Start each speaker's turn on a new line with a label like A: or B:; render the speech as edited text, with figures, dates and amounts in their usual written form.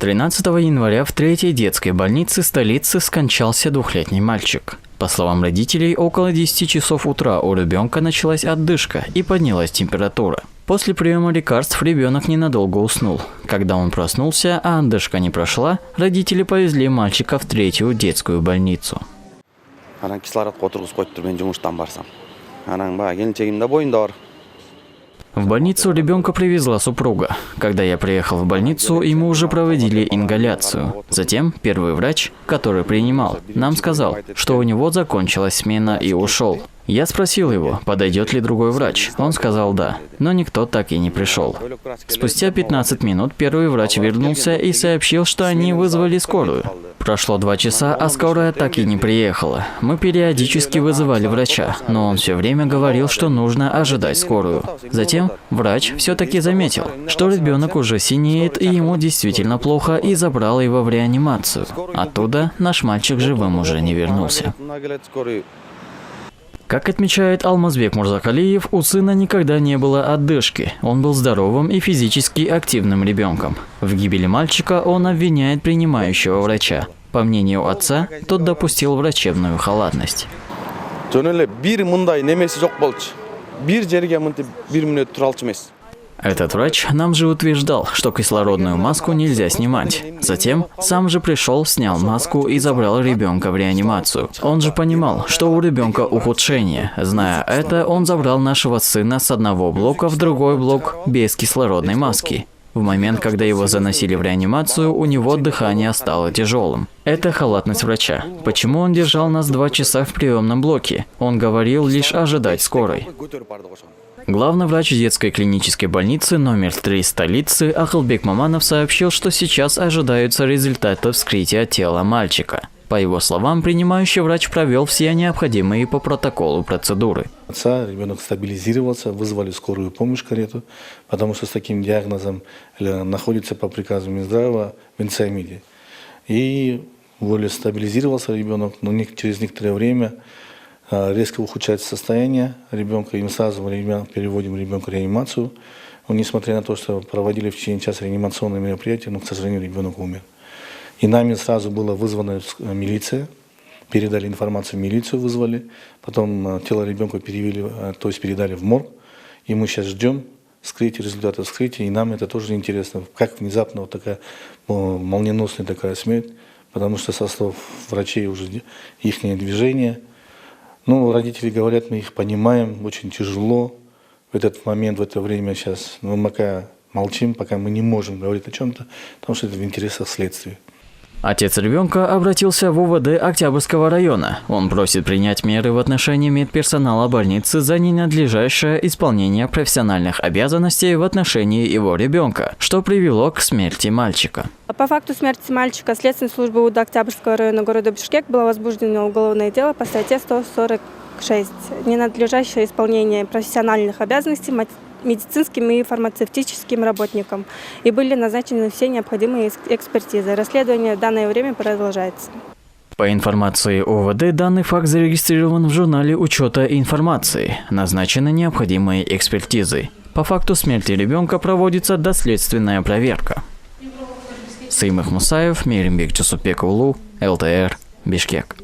A: 13 января в третьей детской больнице столицы скончался двухлетний мальчик. По словам родителей, около 10 часов утра у ребенка началась отдышка и поднялась температура. После приема лекарств ребенок ненадолго уснул. Когда он проснулся, а отдышка не прошла, родители повезли мальчика в третью детскую больницу. В больницу ребенка привезла супруга. Когда я приехал в больницу, ему уже проводили ингаляцию. Затем первый врач, который принимал, нам сказал, что у него закончилась смена и ушел. Я спросил его, подойдет ли другой врач. Он сказал да, но никто так и не пришел. Спустя 15 минут первый врач вернулся и сообщил, что они вызвали скорую. Прошло 2 часа, а скорая так и не приехала. Мы периодически вызывали врача, но он все время говорил, что нужно ожидать скорую. Затем врач все-таки заметил, что ребенок уже синеет и ему действительно плохо, и забрал его в реанимацию. Оттуда наш мальчик живым уже не вернулся. Как отмечает Алмазбек Мурзакалиев, у сына никогда не было отдышки. Он был здоровым и физически активным ребенком. В гибели мальчика он обвиняет принимающего врача. По мнению отца, тот допустил врачебную халатность. Этот врач нам же утверждал, что кислородную маску нельзя снимать. Затем сам же пришел, снял маску и забрал ребенка в реанимацию. Он же понимал, что у ребенка ухудшение. Зная это, он забрал нашего сына с одного блока в другой блок без кислородной маски. В момент, когда его заносили в реанимацию, у него дыхание стало тяжелым. Это халатность врача. Почему он держал нас 2 часа в приемном блоке? Он говорил лишь ожидать скорой. Главный врач детской клинической больницы номер 3 столицы Ахылбек Маманов сообщил, что сейчас ожидаются результаты вскрытия тела мальчика. По его словам, принимающий врач провел все необходимые по протоколу процедуры.
B: Ребенок стабилизировался, вызвали скорую помощь, карету, потому что с таким диагнозом находится по приказу Минздрава в инсаймиде. И более стабилизировался ребенок, но через некоторое время резко ухудшается состояние ребенка, и мы сразу переводим ребенка в реанимацию. Но, несмотря на то, что проводили в течение часа реанимационные мероприятия, но, к сожалению, ребенок умер. И нами сразу была вызвана милиция, передали информацию в милицию, вызвали, потом тело ребенка передали в морг, и мы сейчас ждем результата вскрытия, и нам это тоже интересно, как внезапно вот такая молниеносная такая смерть, потому что со слов врачей уже их движение. Ну, родители говорят, мы их понимаем, очень тяжело в этот момент, в это время сейчас. Но мы пока молчим, пока мы не можем говорить о чем-то, потому что это в интересах следствия.
A: Отец ребенка обратился в УВД Октябрьского района. Он просит принять меры в отношении медперсонала больницы за ненадлежащее исполнение профессиональных обязанностей в отношении его ребенка, что привело к смерти мальчика.
C: По факту смерти мальчика Следственной службы УВД Октябрьского района города Бишкек было возбуждено уголовное дело по статье 146 «Ненадлежащее исполнение профессиональных обязанностей медицинским и фармацевтическим работникам». И были назначены все необходимые экспертизы. Расследование в данное время продолжается.
A: По информации УВД, данный факт зарегистрирован в журнале учета информации. Назначены необходимые экспертизы. По факту смерти ребенка проводится доследственная проверка. Сыймых Мусаев, Мейримбек Чусупек Улу, ЛТР, Бишкек.